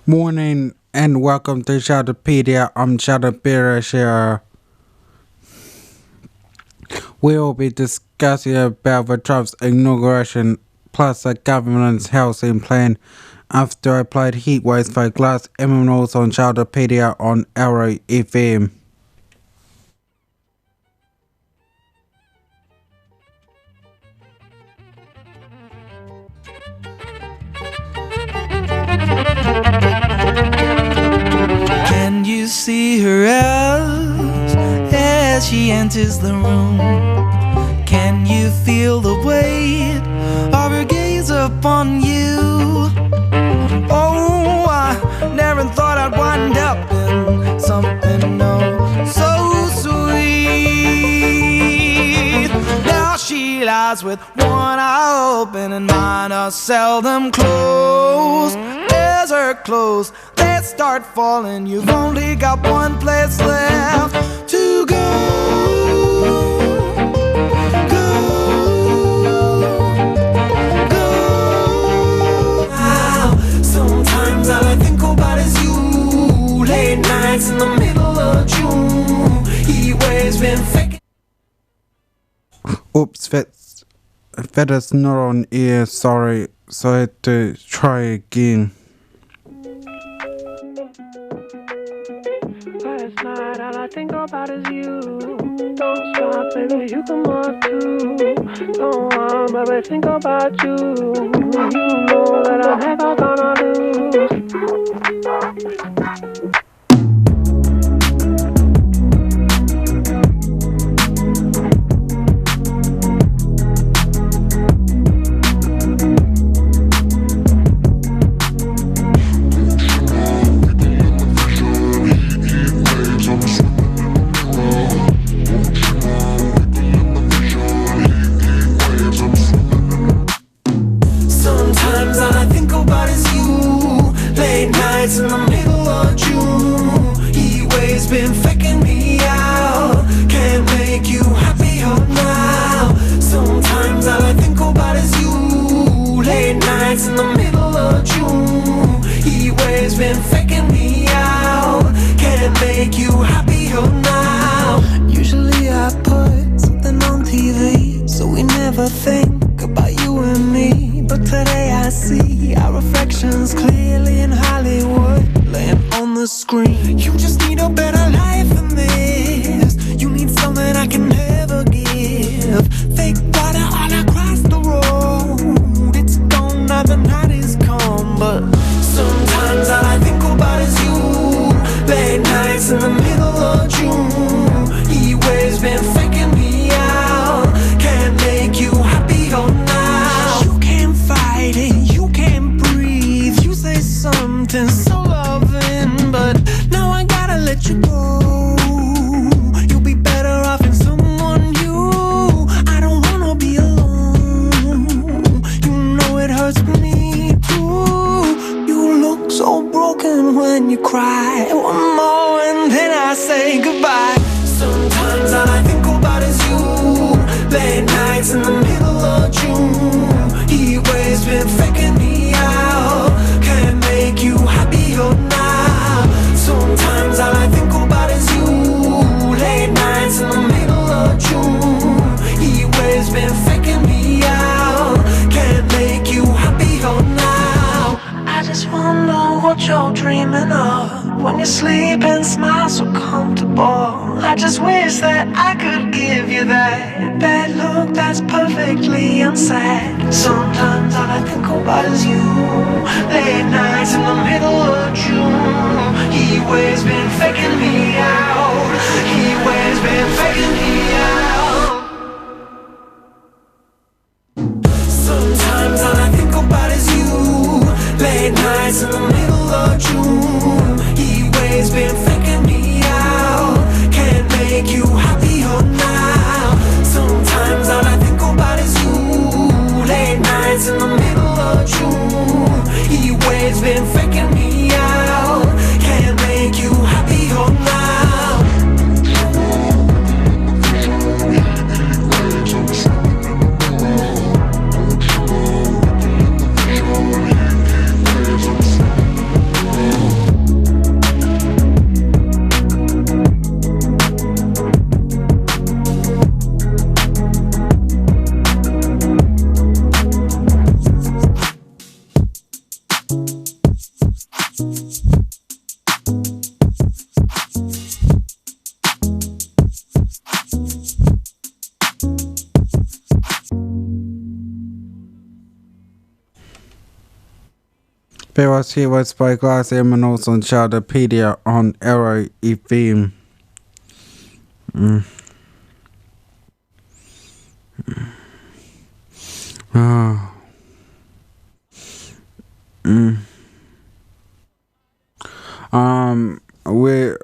Morning and welcome to Sheldopedia. I'm Sheldon Betteridge here. We'll be discussing about the Trump's inauguration plus the government's housing plan after I played heat waves for glass emeralds on Sheldopedia on Arrow FM. Can you see her eyes as she enters the room? Can you feel the weight of her gaze upon you? Oh, I never thought I'd wind up in something so sweet. Now she lies with one eye open and mine are seldom closed. As her clothes they start falling, you've only got one place left to go. Sometimes all I think about is you. Late nights in the middle of June. He waves been faking. Oops, that is not on air, sorry. So I had to try again. Last night all I think about is you. Don't stop, baby, you come up too. Don't want, baby, think about you. You know that I'm never gonna lose. In the middle of June, he waves been faking me out. Can't make you happier now. Sometimes all I think about is you. Late nights in the middle of June, he waves been faking me out. Can't make you happier now. Usually I put something on TV, so we never think about you and me. But today I see our reflections clearly in Hollywood, laying on the screen. You just need a better life than this. You need something I can never give. Fake water all across the road. It's gone now, the night is come. But sometimes all I think about is you. Late nights in the middle of June. He waves been faking me out. Can't make you happier now. You can't fight it, you can't breathe. You say something so loving, but now I gotta let you go. You'll be better off in someone new. I don't wanna be alone. You know it hurts me too. You look so broken when you cry. One more and then I say goodbye. Sometimes all I think about is you. Late nights in the middle of June. He waves been faking me out. Can't make you happier now. Sometimes all I think about is you. Late nights in the middle of June. He waves been faking me out. Can't make you happier now. I just wonder what you're dreaming of when you sleep and smile so comfortable. I just wish that I could give you that look that's perfectly unsaid. Sometimes all I think about is you. Late nights in the middle of June. He waves been faking me out. He waves been faking me out. nights in the middle of June. Heat waves been faking me out. Can't make you happier now. Sometimes all I think about is you. Late nights in the middle of June. Heat waves been faking me out. Can't make you happier now. There was here was by Glass Emeralds on Sheldopedia on Arrow FM. Oh. Where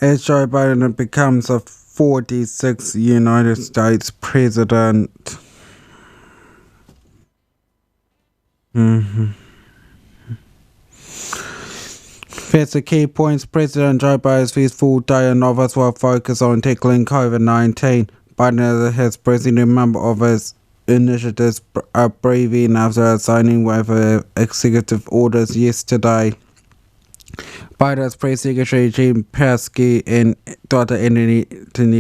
as Joe Biden becomes a 46th United States president. That's the key points. President Joe Biden's first full day in office will focus on tackling COVID-19. Biden has presented a number of his initiatives briefing after signing waiver executive orders yesterday. Biden's press secretary Jim Paskey and Dr. Anthony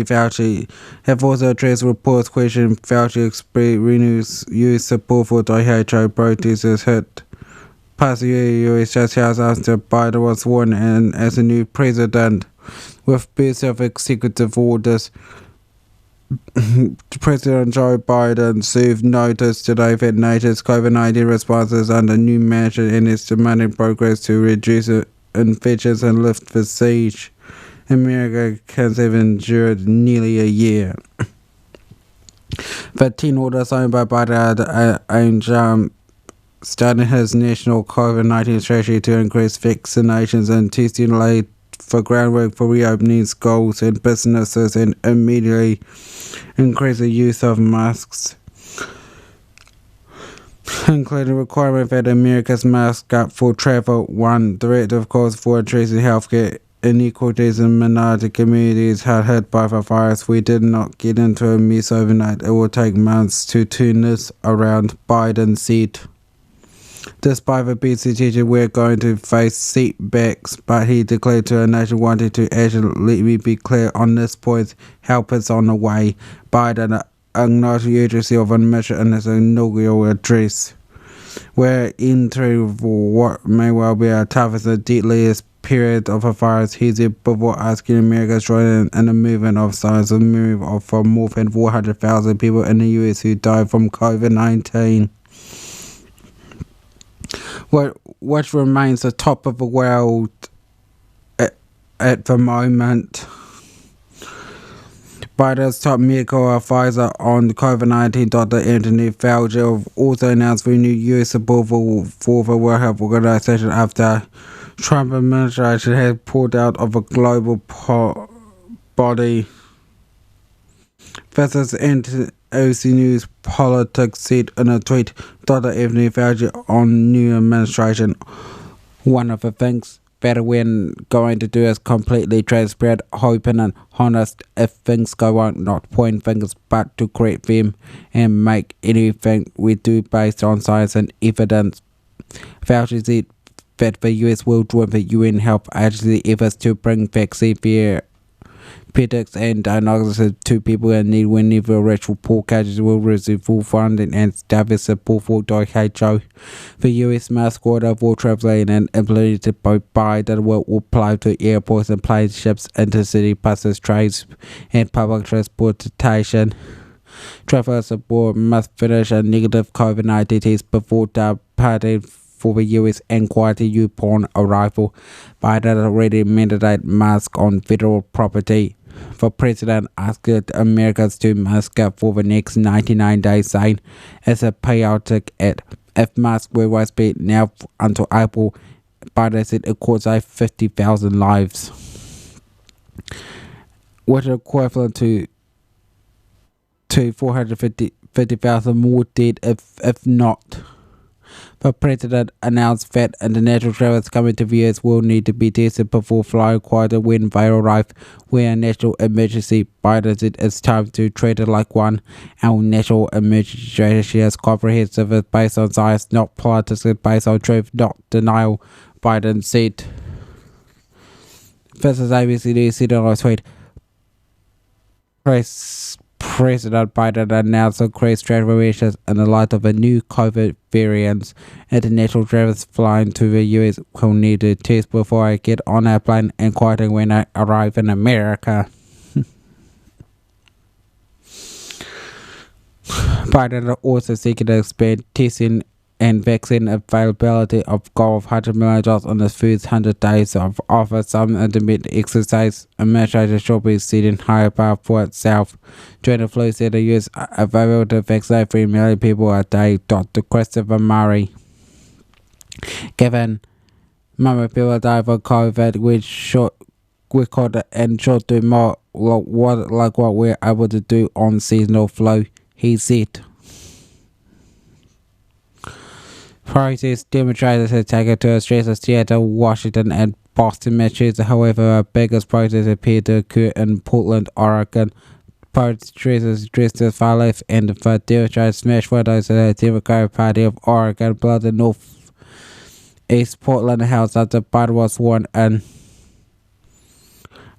Fauci have also addressed reports questioning Fauci expressed renewed U.S. support for WHO protesters hit past the U.S. just hours after Biden was sworn in as a new president with bursts of executive orders. President Joe Biden served notice today that NATO's COVID-19 response is under new measure and is demanding progress to reduce infections and lift the siege America has endured nearly a year. The 10 orders signed by Biden aimed starting his national COVID-19 strategy to increase vaccinations and testing laid for groundwork for reopening schools and businesses and immediately increase the use of masks, including requirement that Americans mask up for travel. One directive calls for addressing healthcare inequities in minority communities hard hit by the virus. We did not get into a mess overnight. It will take months to turn this around, Biden said. Despite the big situation, we're going to face setbacks, but he declared to a nation wanting to action. Let me be clear on this point. Help is on the way. Biden acknowledged the urgency of admission in his inaugural address. We're entering what may well be our toughest and deadliest period of a virus, he said, before asking Americans join in the movement of science and move for more than 400,000 people in the US who died from COVID-19. What remains the top of the world at the moment. Biden's top medical advisor on COVID-19, Dr. Anthony Fauci, also announced renewed U.S. approval for the World Health Organization after Trump administration had pulled out of a global body. This is OC News Politics said in a tweet. Dr. Anthony Fauci on new administration. One of the things that we're going to do is completely transparent, open and honest. If things go wrong, not point fingers but to correct them and make anything we do based on science and evidence. Fauci said that the US will join the UN Health Agency efforts to bring vaccine therapeutics and diagnosis to people in need whenever ritual poor countries will receive full funding and staff support for WHO. The US mask order for traveling and implemented by Biden will apply to airports and plane ships, intercity buses, trains, and public transportation. Travelers aboard must finish a negative COVID-19 test before departing for the US and quarantine upon arrival. Biden already mandated masks on federal property. The president asked Americans to mask up for the next 99 days, saying it's a patriotic act. if masks were widespread now until April, Biden said it could save 50,000 lives, which is equivalent to 450,000 more dead if not. The president announced that international travelers coming to the US will need to be tested before flying quota when they arrive. We're a national emergency. Biden said it's time to treat it like one. Our national emergency strategy is comprehensive, it's based on science, not politics, it's based on truth, not denial, Biden said. This is ABC News, said on a tweet. President Biden announced increased travel measures in the light of the new COVID variants. International travelers flying to the US will need to test before I get on a plane and quarantine when I arrive in America. Biden also seeking to expand testing and vaccine availability of goal of $100 million in the first 100 days of office. Some intermittent exercise administration should be setting higher bar for itself. Journal Flu said the US available to vaccinate 3 million people a day. Dr. Christopher Murray. Given many people die from COVID, we could and should do more like what we're able to do on seasonal flu, he said. Protest demonstrators had taken to the streets of Seattle, Washington, and Boston, Massachusetts. However, our biggest protests appeared to occur in Portland, Oregon. Protesters dressed as far left and the demonstrators smashed windows at the Democratic Party of Oregon, blocked the northeast Portland House after Biden was sworn in.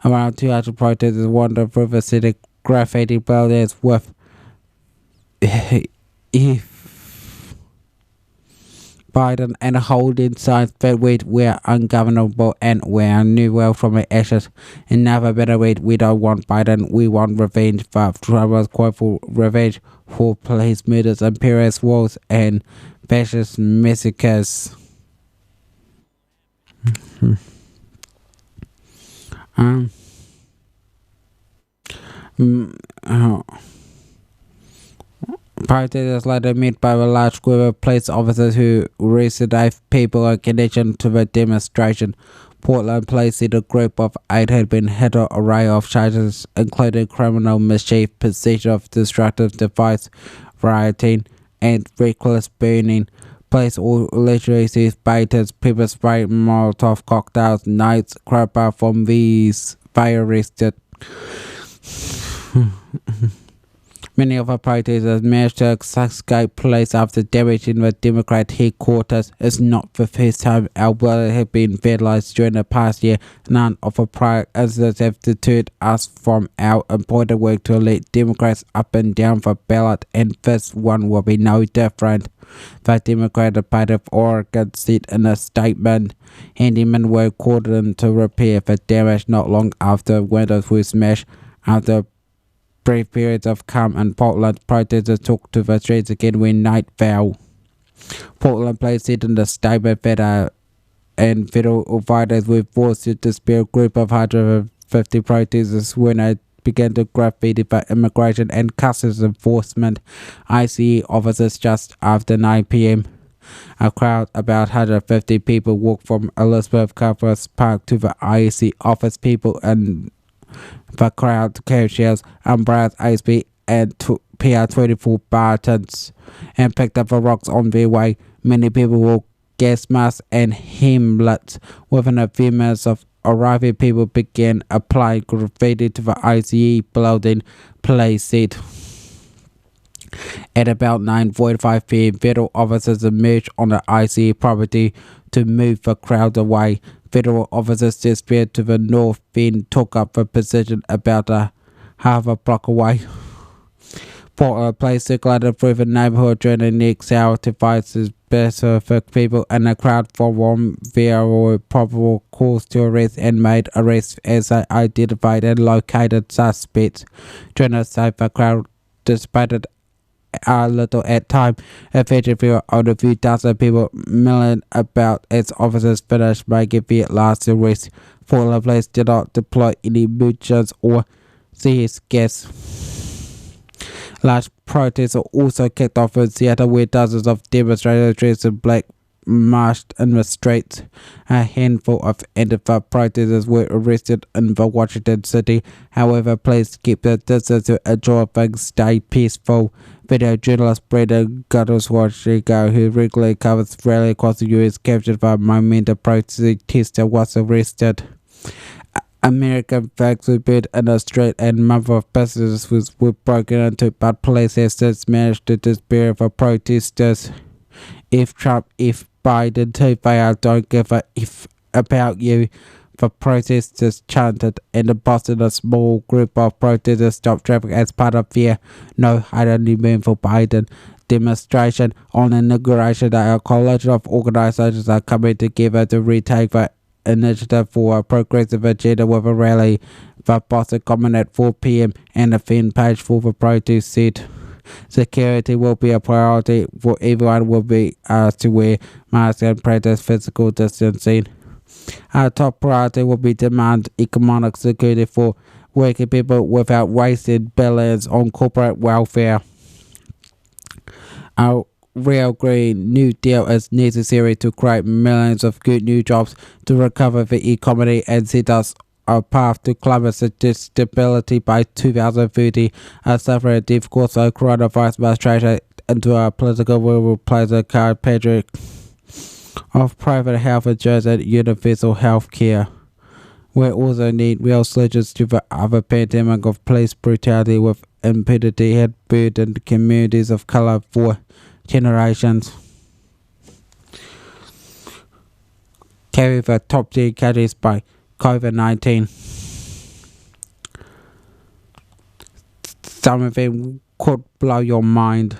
Around 200 protesters wandered through the city, graffiti buildings with Biden and holding signs that we're ungovernable and we're a new world from the ashes. And never better wait, we don't want Biden, we want revenge. But Trump was quite for revenge for police murders, imperialist wars, and fascist massacres. Protesters later met by a large group of police officers who arrested 8 people in connection to the demonstration. Portland police said a group of 8 had been hit an array of charges, including criminal mischief, possession of destructive device, rioting, and reckless burning. Police allegedly seized batons, pepper spray, Molotov cocktails, knives, crowbar from these they arrested. Many of the protesters managed to escape police after damaging the Democrat headquarters. It's not the first time Alberta has been vandalized during the past year. None of the prior incidents have deterred us from our important work to elect Democrats up and down the ballot, and this one will be no different, the Democratic Party of Oregon said in a statement. Handymen were called in to repair the damage not long after windows were smashed. After brief periods of calm in Portland, protesters took to the streets again when night fell. Portland police said in the statement that and federal authorities were forced to dispel a group of 150 protesters when they began to graffiti for immigration and customs enforcement ICE officers just after 9 p.m. A crowd, about 150 people, walked from Elizabeth Conference Park to the IEC office. People in the crowd carried shells, umbrellas, ASB, and PR24 batons and picked up the rocks on their way. Many people wore gas masks and helmets. Within a few minutes of arriving, people began applying graffiti to the ICE building, police said. At about 9:45 p.m., federal officers emerged on the ICE property to move the crowd away. Federal officers disappeared to the north, then took up the position about a half a block away. Portland police circulated through the neighborhood during the next hour to find specific people in the crowd for whom there were probable cause to arrest, and made arrests as they identified and located suspects. During the save, the crowd dissipated a little at time. Eventually, there were only a few dozen people milling about as officers finished making their last arrest. Portland police did not deploy any munitions or CS gas. Large protests are also kicked off in Seattle, where dozens of demonstrators dressed in black marched in the streets. A handful of Antifa protesters were arrested in the Washington City. However, police keep their distance to ensure things stay peaceful. Video journalist Brendan Gutterswachigo, who regularly covers rally across the US, captured the momentum protester, was arrested. American flags were burned in the street and a number of businesses were broken into, but police have since managed to disperse the protesters. If Trump, if Biden, too fail, don't give a if about you, the protesters chanted, and in Boston a small group of protesters stopped traffic as part of their No Identity Movement for Biden demonstration. On inauguration day, a coalition of organizations are coming together to retake the initiative for a progressive agenda with a rally. The Boston Common at 4 p.m. and the fan page for the protest said security will be a priority, for everyone will be asked to wear masks and practice physical distancing. Our top priority will be demand economic security for working people without wasting billions on corporate welfare. Our real Green New Deal is necessary to create millions of good new jobs to recover the economy and set us a path to climate stability by 2030. A suffering difficult coronavirus must translate into a political will replace the current pandemic of private health insurance and universal health care. We also need real solutions to the other pandemic of police brutality with impunity had burdened communities of color for generations. Carry the top 10 countries by COVID-19. Some of them could blow your mind.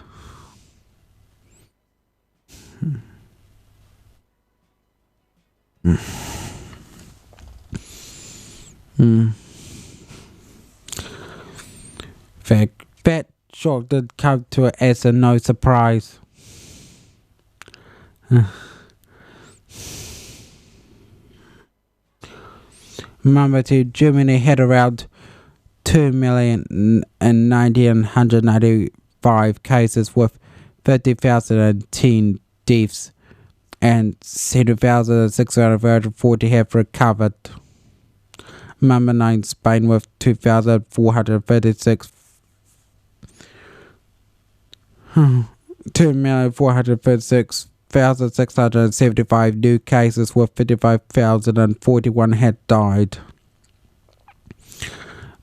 That shock did come to it as a no surprise. Number 2, Germany had around 2,090,195 cases with 50,010 deaths and 7,640 have recovered. Number 9, Spain with 2,436 2,436,675 new cases with 55,041 had died.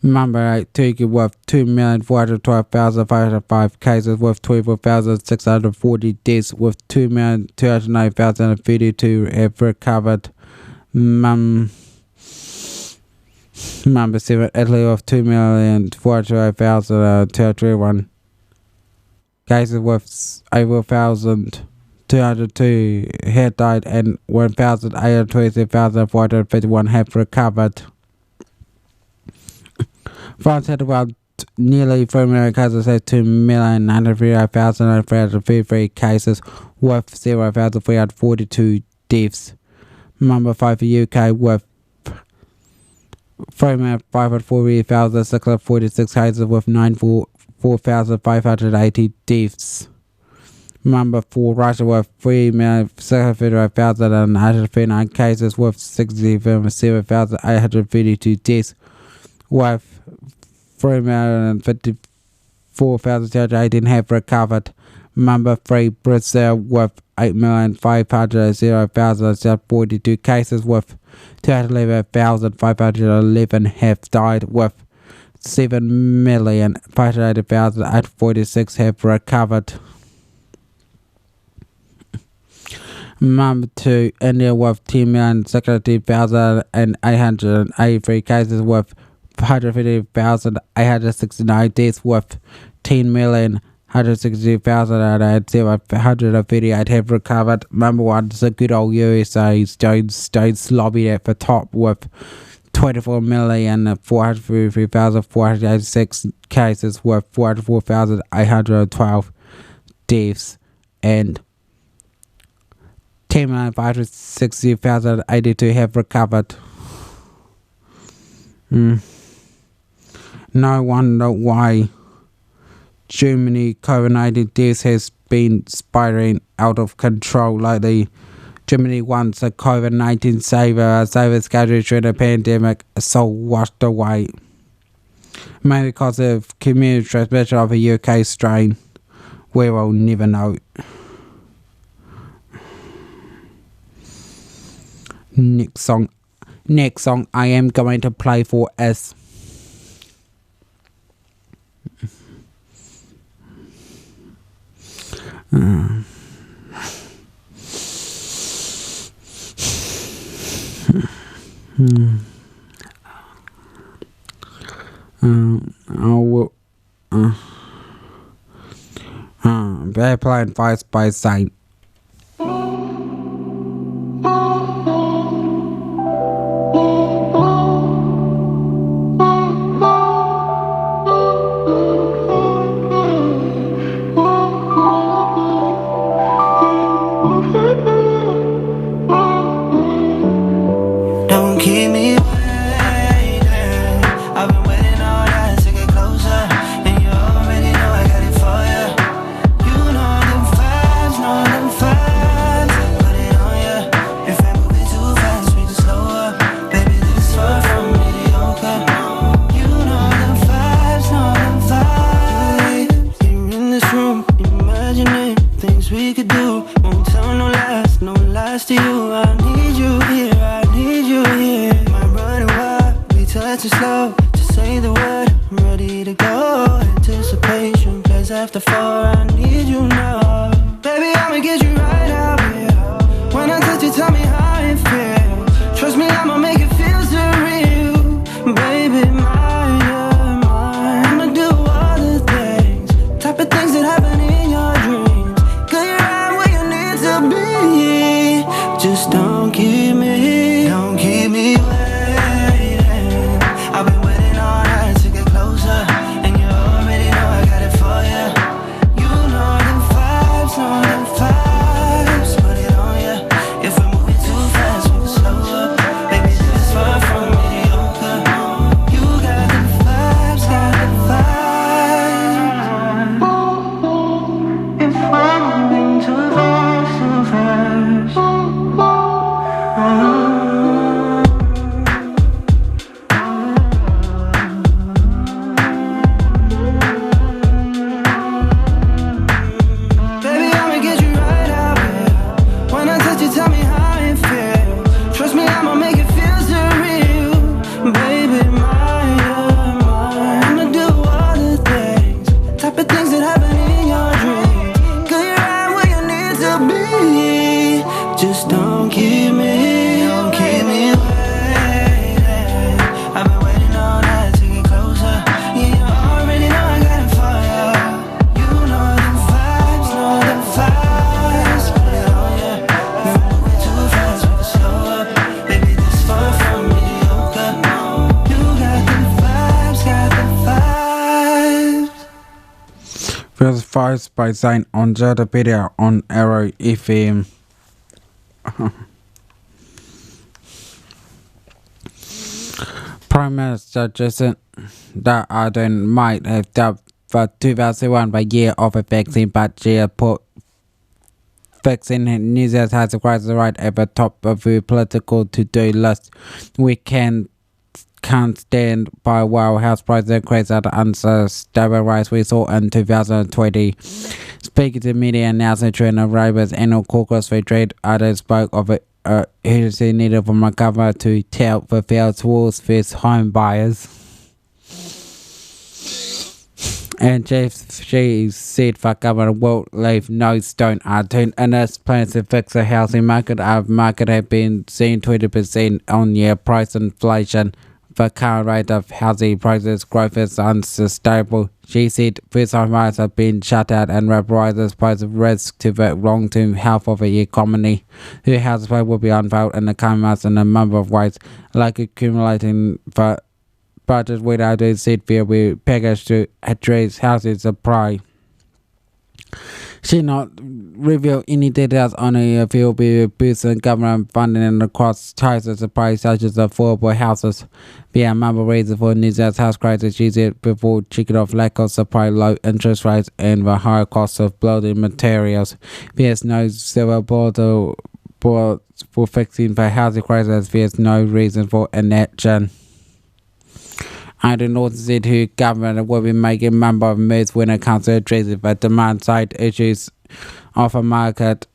Number 8, Turkey with 2,412,505 cases with 24,640 deaths with 2,209,032 have recovered. Number 7, Italy with 2,412,221 cases with over 1,202 had died and 1,827,451 have recovered. France had around nearly 3 million cases, had 2,935,333 cases with 0,342 deaths. Number 5, the UK with 3,540,646 cases with 94,580 deaths. Number 4, Russia with 3,655,139 cases with 67,832 deaths, with 3,054,218 have recovered. Number 3, Brazil with 8,500,042 cases with 211,511 have died, with 7,580,846 have recovered. Number 2, India with 10,062,883 cases with 150,869 deaths, with 10,162,738 have recovered. Number 1 is the good old USA, Stones lobbied at the top with 24,433,486 cases with 404,812 deaths and 10,560,082 have recovered. No wonder why Germany COVID-19 deaths has been spiraling out of control lately. Germany once a COVID-19 saver country during the pandemic, so washed away. Mainly because of community transmission of a UK strain. We will never know. Next song I am going to play for is they're playing Voice by Saint. Don't keep me waiting. I've been waiting all night to get closer, and you already know I got it for you. You know them vibes, put it on ya. If I'm moving too fast, we can slow up. Baby, this far from mediocre. You know them vibes. You're in this room, imagining things we could do. Won't tell no lies to you. I need you here. Might run wild, we touch it slow. Just say the word, I'm ready to go. Anticipation plays after 4. I need you now. Baby, I'ma get you right out here. When I touch you, tell me how it feels. Trust me, I'ma make it feel surreal. Baby, mine. I'ma do all the things, type of things that happen in your dreams. Girl, you're right where you need to be. Just don't keep me waiting. I've been waiting all night to get closer, and you already know I got it for you. You know them vibes, put it on ya. If we're moving too fast, we can slow up. Baby, this far from mediocre. You got the vibes. If we're moving too fast. Baby, I'ma get you right out here. When I touch you, tell me how it feels. Trust me, I'ma make it feel surreal. Baby, mine. I'ma do all the things, type of things that happen in your dreams. Girl, you're right where you need to be. Just don't keep me waiting. I've been waiting all night to get closer. Yeah, you already know I got it for ya. You know them vibes, put it on ya. If we're moving too fast, we can slow up. Baby, this far from mediocre. You got the vibes. First Voice by Saint on Sheldopedia on Arrow FM. Prime Minister Jacinda Ardern might have dubbed for 2001 the year of a vaccine, but she has put vaccine New Zealand has crisis right at the top of the political to-do list. We can't stand by while house prices increase at the unsustainable rates we saw in 2020. Speaking to media announcing during the Labour's annual caucus for trade, Ardern spoke of a urgency needed from the government to tell the fair towards first home buyers. And she said the government will leave no stone unturned in its plans to fix the housing market. Our market has been seeing 20% on-year price inflation. The current rate of housing prices growth is unsustainable. She said first home buyers have been shut out and reprisals pose a risk to the long-term health of the economy. Her house price will be unveiled in the coming months in a number of ways, like accumulating the budget without a said there will package to address housing supply. She not reveal any details on a few boosts in government funding and across ties of supply such as affordable houses. Via member reasons for New Zealand's house crisis, she said before checking off lack of supply, low interest rates, and the higher cost of building materials. There's no silver bullet for fixing the housing crisis. There's no reason for inaction. I do not see who government will be making a number of moves when it comes to addressing the demand side issues of a market.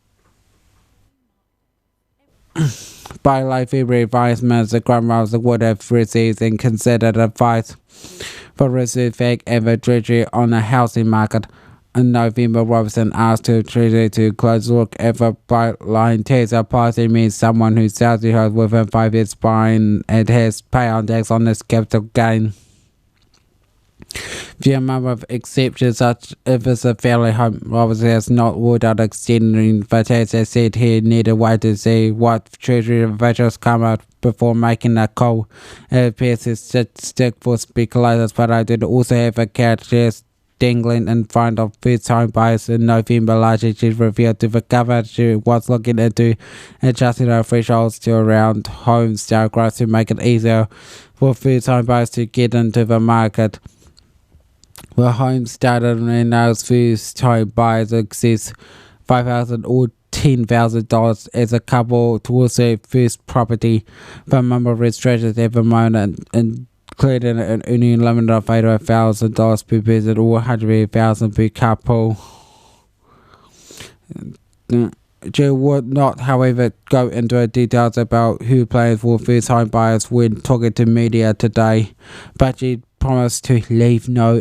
By late February, Vice Minister Grant Rouse would have received and considered advice for Reserve Bank and the Treasury on the housing market. In November, Robinson asked the Treasury to close look at the byline tax policy means someone who sells the house within 5 years buying it has pay on tax on its capital gain. Few number of exceptions, such if it's a family home, Robinson has not ruled out extending the tax. As said he needed to wait to see what Treasury officials come out before making a call. It appears to stick for speculators, but I did also have a catch dangling in front of first-time buyers in November. Largely, she revealed to the government she was looking into adjusting her thresholds to around home sale growth to make it easier for first-time buyers to get into the market. The home started when those first-time buyers access $5,000 or $10,000 as a couple towards their first property. The number of restrictions at the moment including an earning limit of $8,000 per person or $100,000 per couple. She would not, however, go into details about who plans for first-time buyers when talking to media today, but she promised to leave no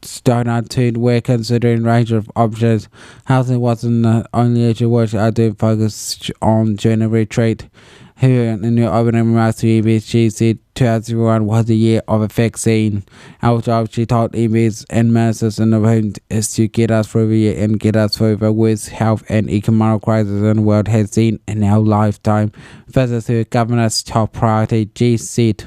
stone unturned when considering a range of options. Housing wasn't the only issue which I did focus on during the retreat. Here in the opening remarks to EBS, she said 2001 was the year of a vaccine. Our job, she told EBS and ministers in the room, is to get us through the year and get us through the worst health and economic crisis the world has seen in our lifetime. This is her government's top priority. She said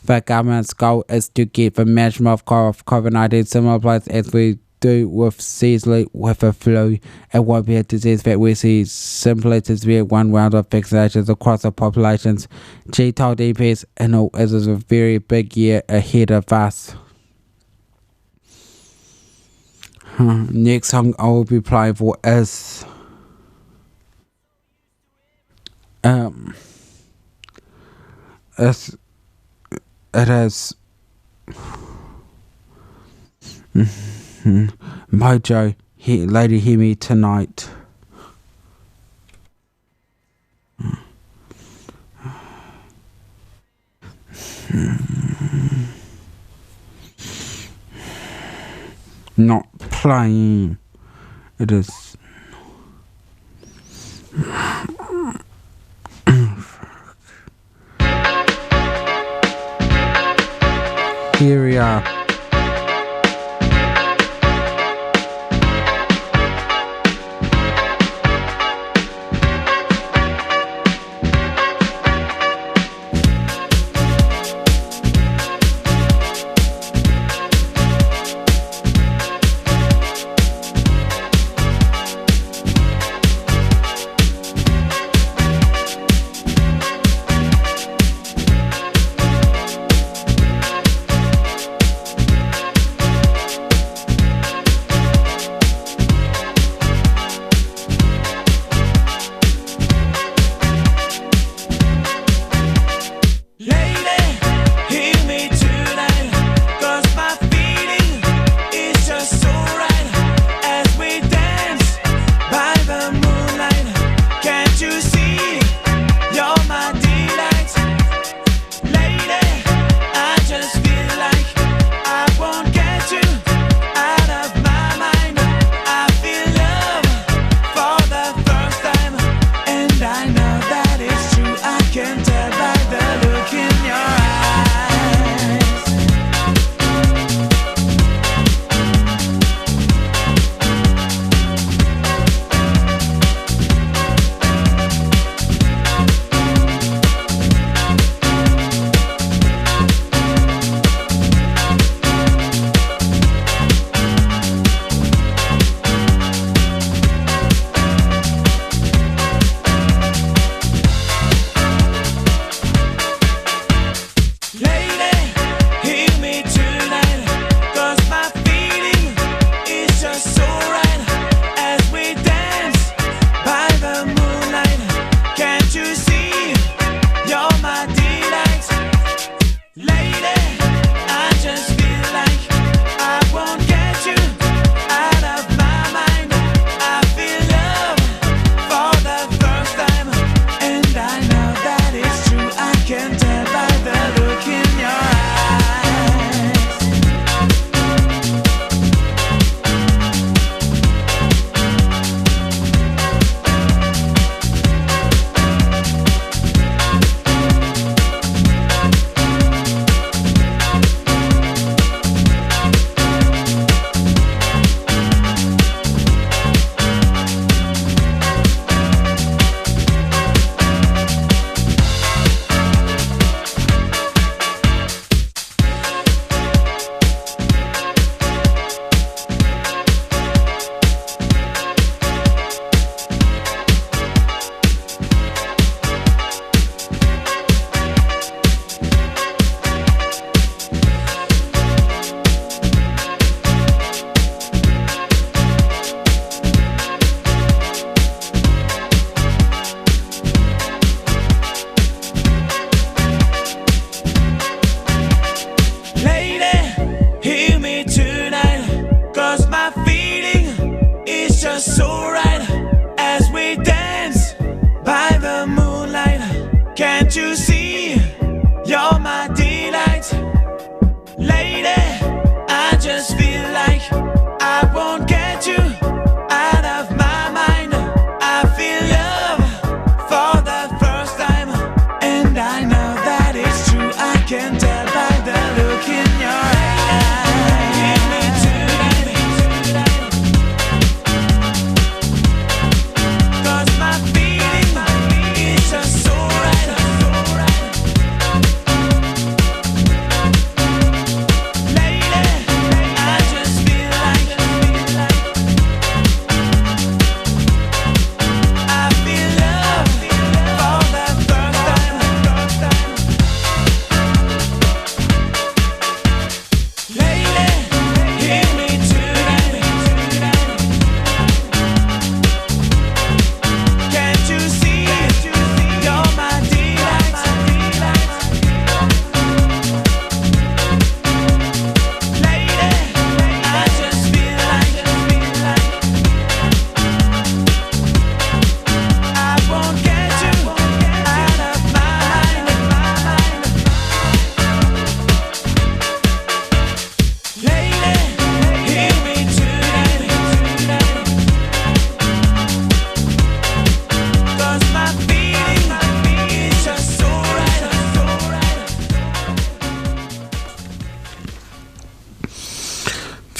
the government's goal is to get the management of COVID-19 similar place as we do with seasonally with the flu. It won't be a disease that we see simply to severe one round of vaccinations across the populations. She told EPs, and it is a very big year ahead of us. Next song I will be playing for is it is Mojo, Lady Hear Me Tonight. Not playing. It is. Here we are.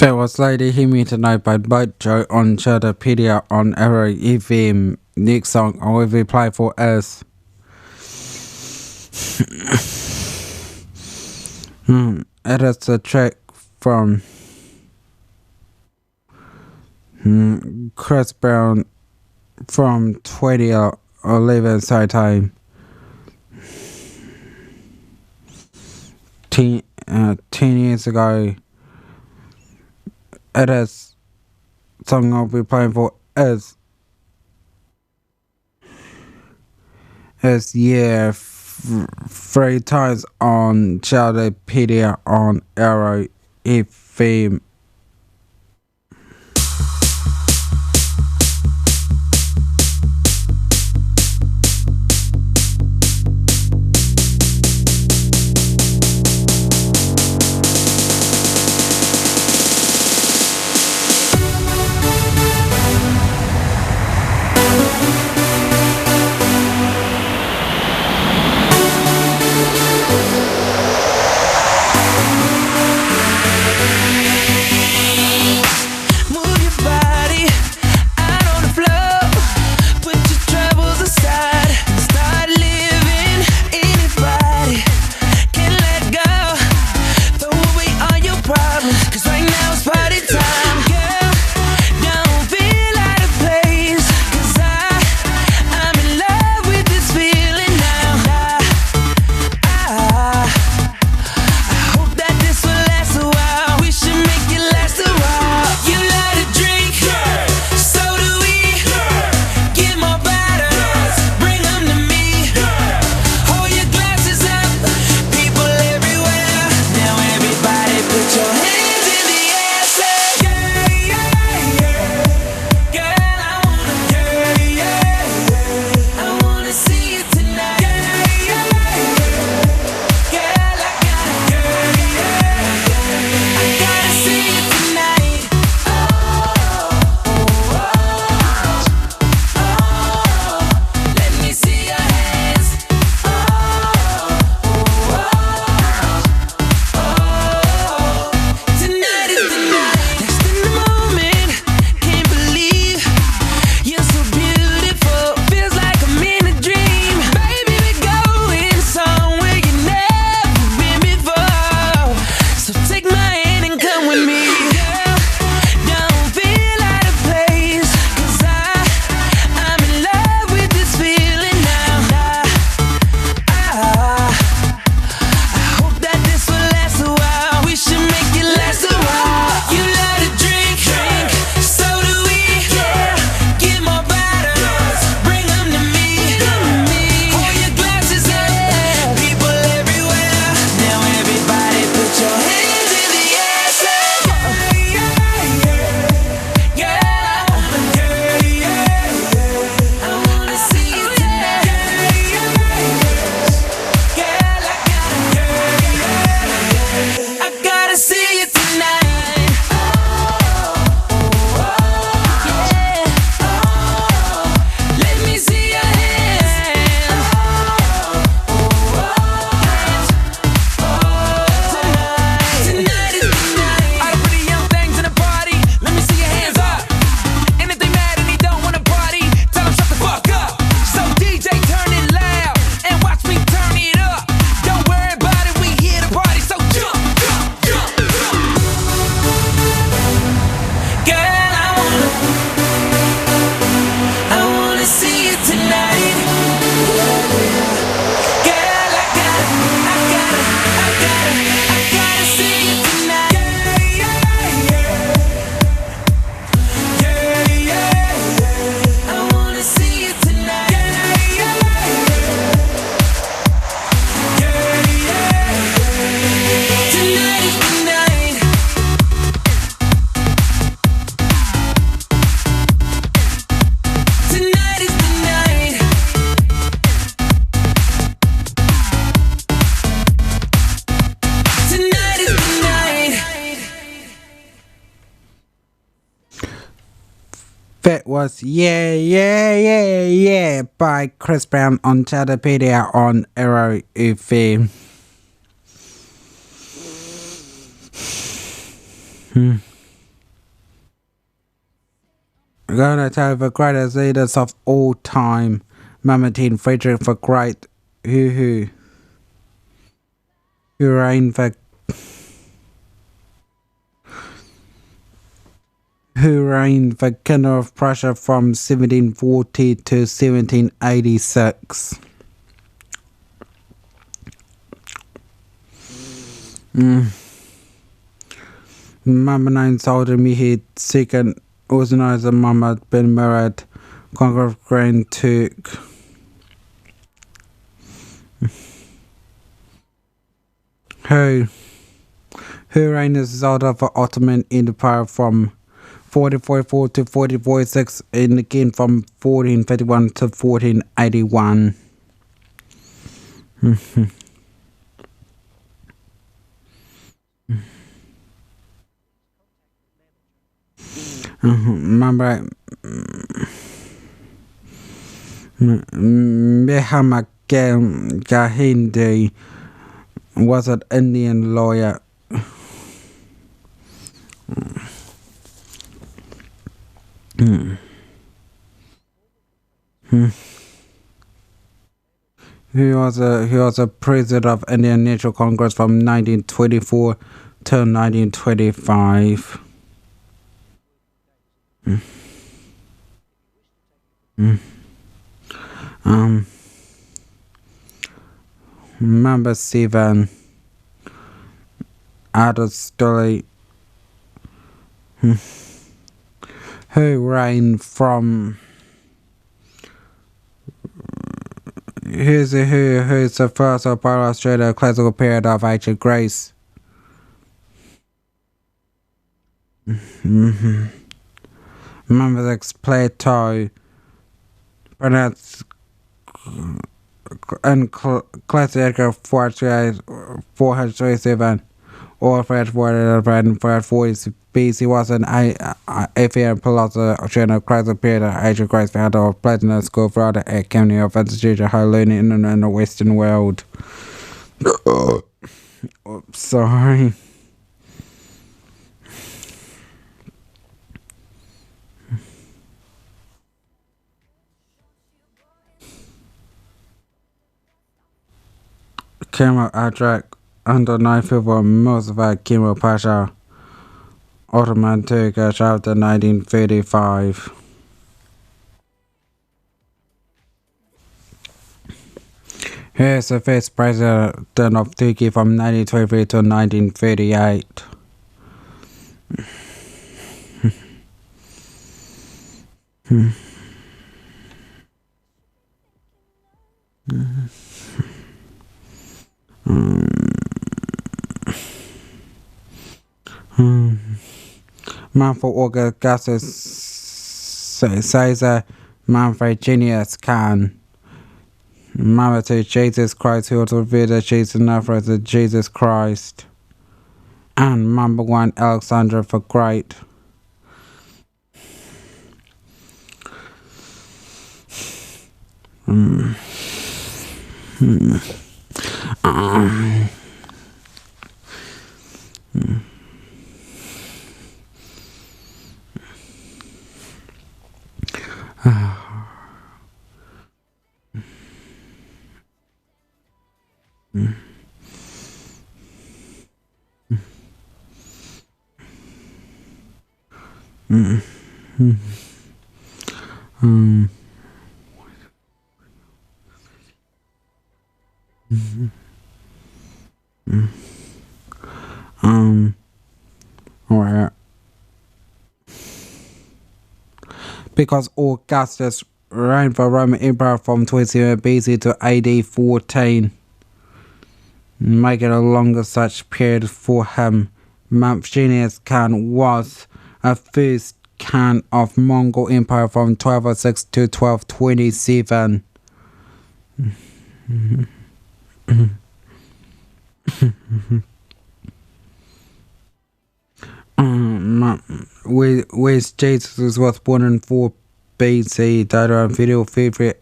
That was Lady Hear Me Tonight by Boat Joe on Sheldopedia on Arrow FM. Next song I will be playing for is it is a track from Chris Brown from 2011 sometime 10 years ago. It is song I'll be playing for is yeah 3 times on Sheldopedia on Arrow FM. That was Yeah by Chris Brown on Sheldopedia on Arrow FM. Gonna tell the greatest leaders of all time. Mamertine Friedrich the Great, who reigned the King of Prussia from 1740 to 1786. Mama told me he'd second organizer Muhammad bin Murad, conqueror of Grand Turk. Who reigned as result of the Ottoman Empire from 1444 to 1446 and again from 1451 to 1481. Remember, Muhammad Gandhi was an Indian lawyer. He was a president of Indian National Congress from 1924 to 1925. Number 7. Other story. Who reigned from? Who's the first of Australia classical period of ancient Greece? Remember the Plato, pronounced in classical 437 or 440 BC was an Athenian philosopher during the classical period of ancient Greece, founder of Plato School throughout the Academy of Institution higher learning in the Western world. Sorry. Kemal Atatürk under 9th of Mustafa Kemal Pasha, Ottoman Turkish after 1935. He is the first president of Turkey from 1923 to 1938. Manfred Augustus Caesar Manfred Genius Khan. Mother to Jesus Christ, who was revealed as Jesus Nazareth as Jesus Christ. And number 1 Alexander the Great. Alright. Because Augustus reigned the Roman Empire from 27 BC to AD 14, making a longer such period for him. Genghis Khan was a first Khan of Mongol Empire from 1206 to 1227. Whereas Jesus was born in 4 BC, died around February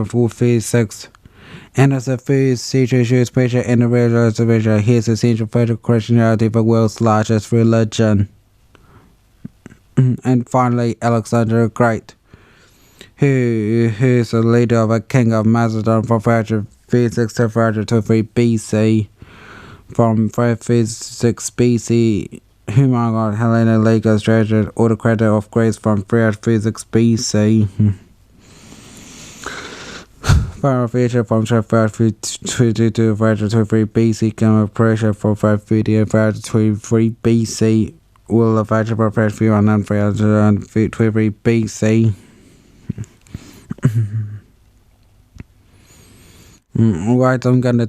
436, and as the first century Jewish preacher and the religious he is essential for the Christianity, the world's largest religion. And finally, Alexander the Great, who's the leader of a king of Macedon from 336 to 323 BC. From 336 BC, whom I got Helena Legos treasured all the credit of Greece from 336 BC. Pharaoh Future from 332 to 323 BC, King of Persia from 330 to 323 BC, will of Asia from 331 to 323 BC. Right, I'm gonna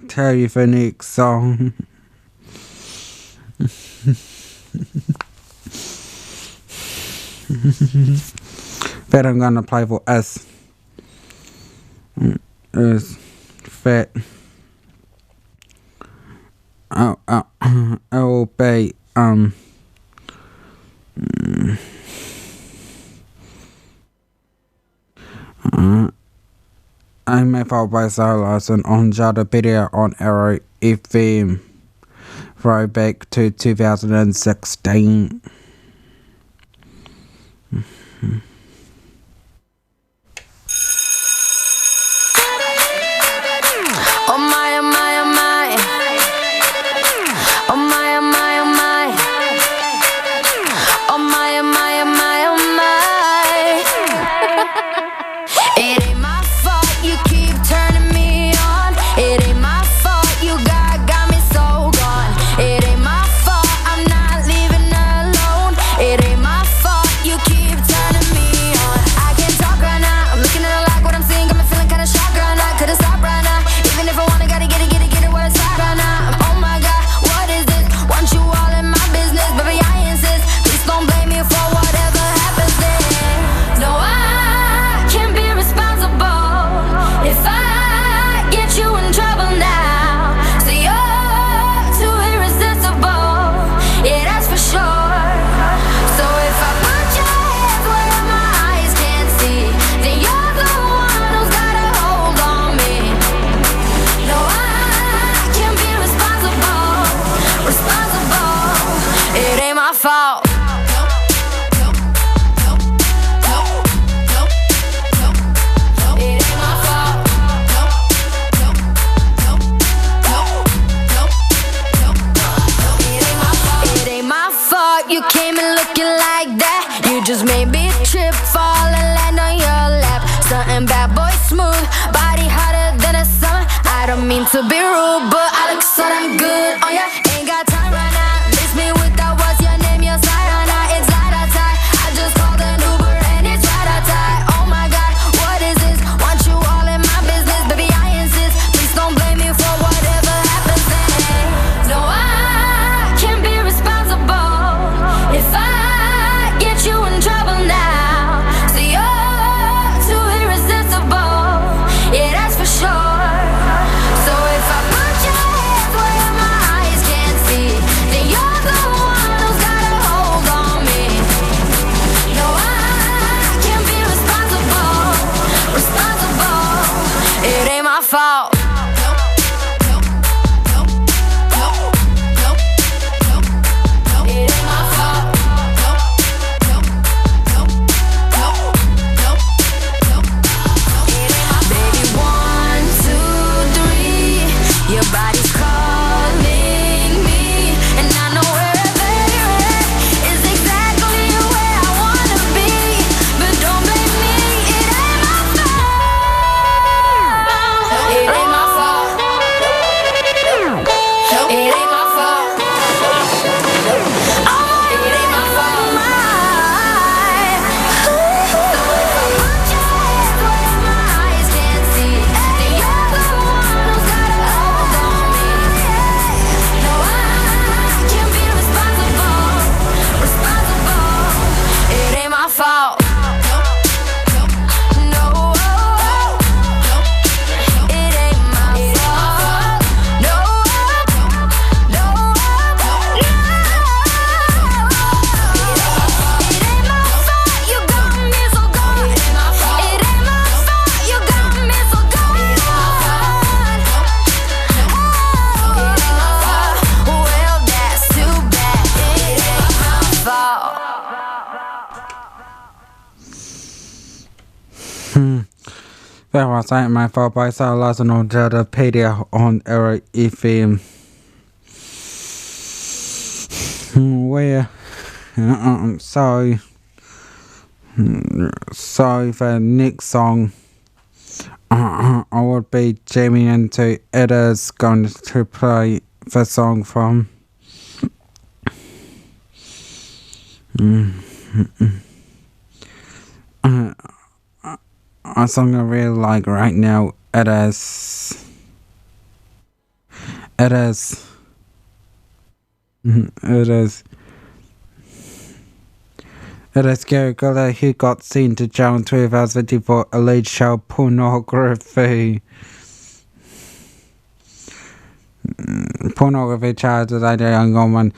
tell you the next song. That I'm gonna play for us is that I'll be I'm made by Silas and on Sheldopedia on Arrow FM. Throwback to 2016. Oh my, oh my, oh my. Oh my, oh my, oh my. Oh my, oh my, oh my, oh my. It ain't my fault you keep turning me on. It ain't my fault you got me so gone. It ain't my fault I'm not leaving alone. It ain't my fault you keep turning me on. I can't talk right now. I'm looking at it like what I'm seeing. Got me feeling kinda shocked right now. Couldn't stop right now. Even if I wanna, gotta get it where it's at right now. Oh my God, what is this? Want you all in my business, baby, I insist. Please don't blame me for whatever happens then. No, I can't be responsible if I get you in trouble now. So you're too irresistible, yeah, that's for sure. So if I put your hands where my eyes can't see, then you're the one who's got a hold on me. No, I can't be responsible. It ain't my fault. It ain't my fault. It ain't my fault you came in looking like that. You just made me trip, fall and land on your lap. Something bad boy smooth, body hotter than a summer. I don't mean to be rude, but I look so damn good on ya. Ain't got time right now. Miss me with that, what's your name? Your side or not? It's light outside. I just called an Uber and it's right outside. Oh my God, what is this? Want you all in my business, baby, I insist. Please don't blame me for whatever happens then. No, I can't be responsible if I get you in trouble now. So you're too irresistible, yeah, that's for sure. So if I put your hands where my eyes can't That was ain't my fault by Sarah Larson on Sheldopedia on Error FM. Where sorry for the next song. I would be jamming into. It is going to play the song from a song I really like right now. It is Gary Giller, who got sent to jail in 2050 for alleged child pornography. Pornography charges at a young woman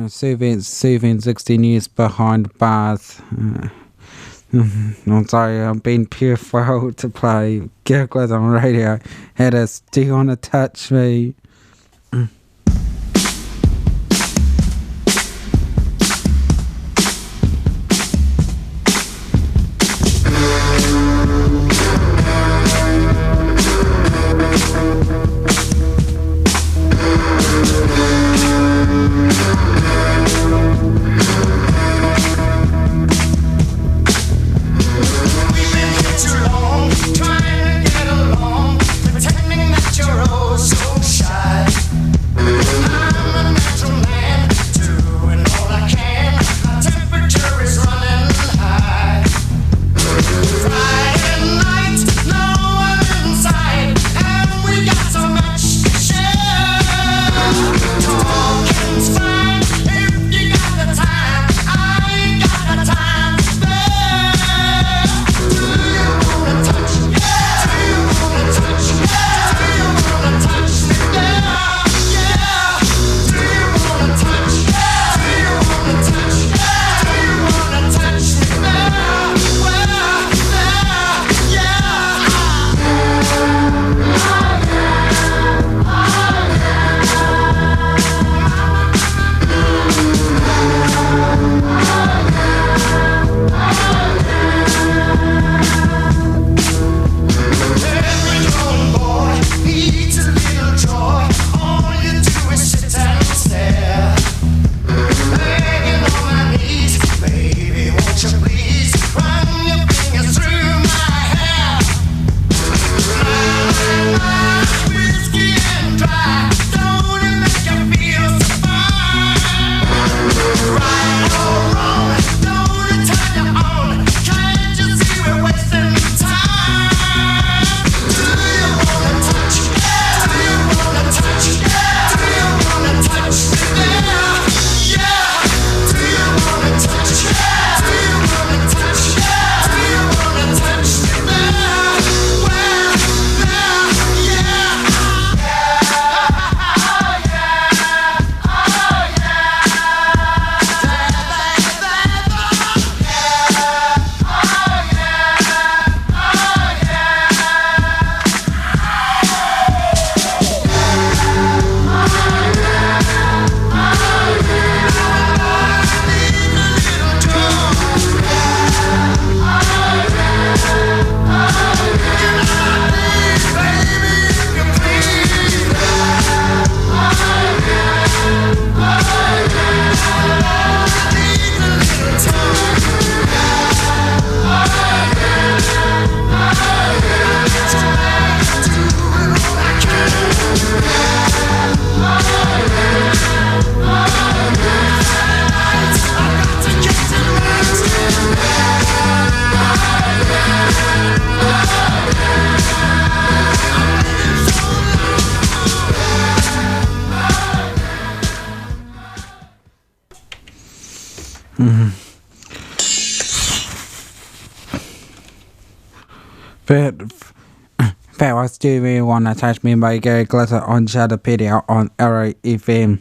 serving 16 years behind bars. I'm sorry, I'm being careful to play Gary Giller on radio. It is, do you want to touch me? That was Do You Really Wanna Touch Me by Gary Glitter on Sheldopedia on Arrow FM.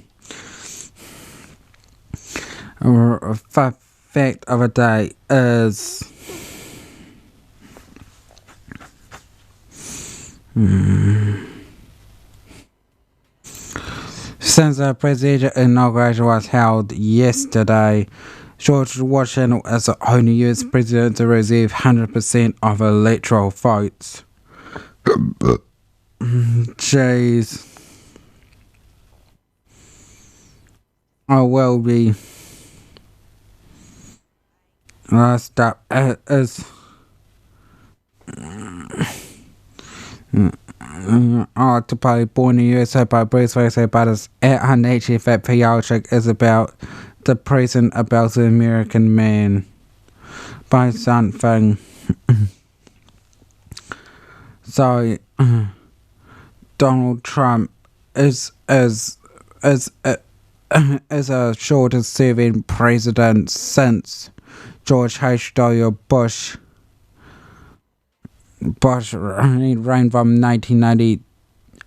Fact of the day is since the presidential inauguration was held yesterday, George Washington is the only US president to receive 100% of electoral votes. Jeez. I will be. Last up is. To play Born in the USA by Bruce Wayne about his 880 that pediatric is about the prison about the American man by something. So Donald Trump is a shortest serving president since George H.W. Bush. Bush reigned from 1999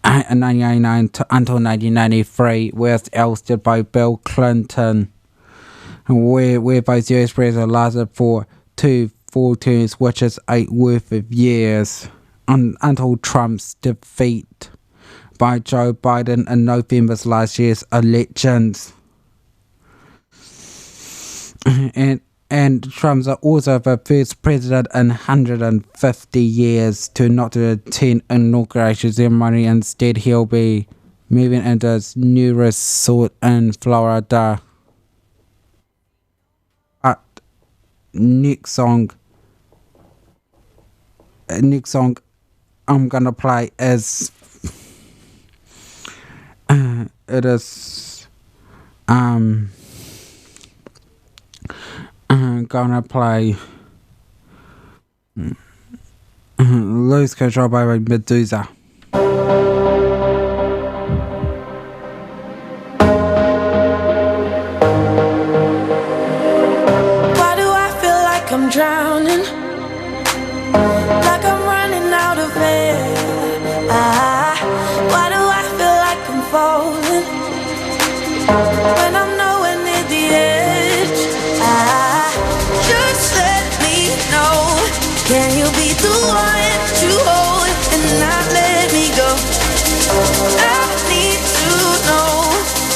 until 1993, was ousted by Bill Clinton, where both US presidents lasted for 2 full terms, which is 8 worth of years, until Trump's defeat by Joe Biden in November's last year's elections. And Trump's also the first president in 150 years to not attend inauguration ceremony. Instead, he'll be moving into his new resort in Florida. But next song I'm gonna play is it is gonna play Lose Control by Medusa. Why do I feel like I'm drowning? Like I'm running out of air. Why do I feel like I'm falling when I'm nowhere near the edge? Just let me know. Can you be the one to hold and not let me go? I need to know.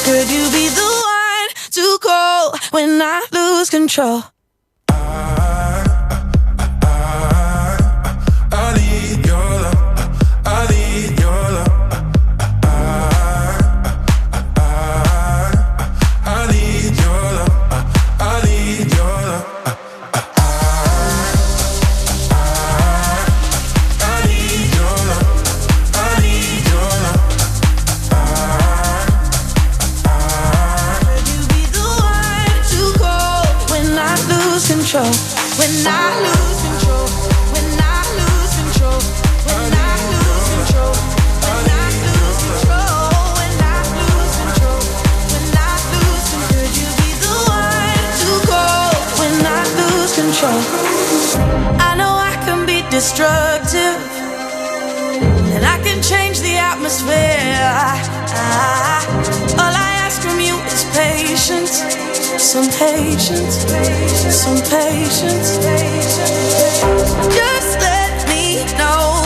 Could you be the one to call when I lose control? When I lose control, when I lose control, when I lose control, when I lose control, when I lose control, when I lose control, could you be the one to call when I lose control? I know I can be destructive, and I can change the atmosphere. All I ask from you is patience. Some patience, some patience. Just let me know.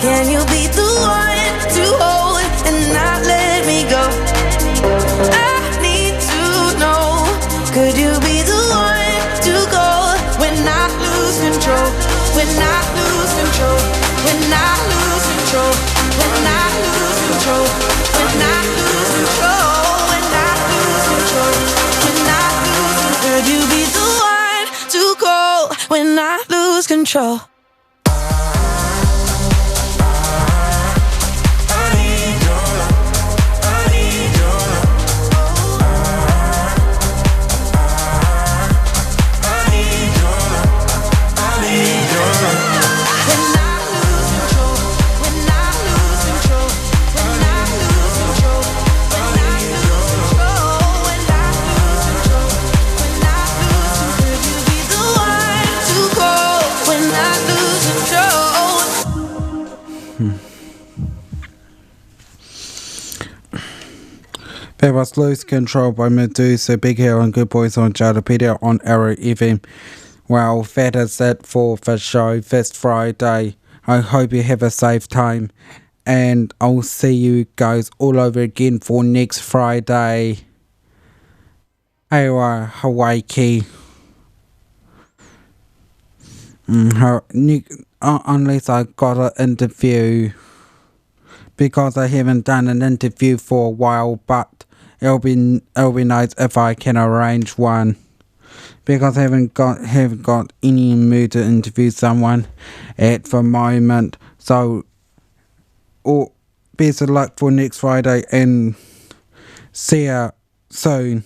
Can you be the one to hold and not let me go? I need to know. Could you be the one to go when I lose control? When I lose control? When I lose control? When I lose control? When I lose control? When I lose control? Could you be the one to call when I lose control? That was Lose Control by Medusa, Big Hero and Good Boys on Sheldopedia on Arrow FM. Well, that is it for the show this Friday. I hope you have a safe time, and I'll see you guys all over again for next Friday. Hawaii. Unless I got an interview, because I haven't done an interview for a while, but it'll be nice if I can arrange one, because I haven't got any mood to interview someone at the moment. So, best of luck for next Friday, and see ya soon.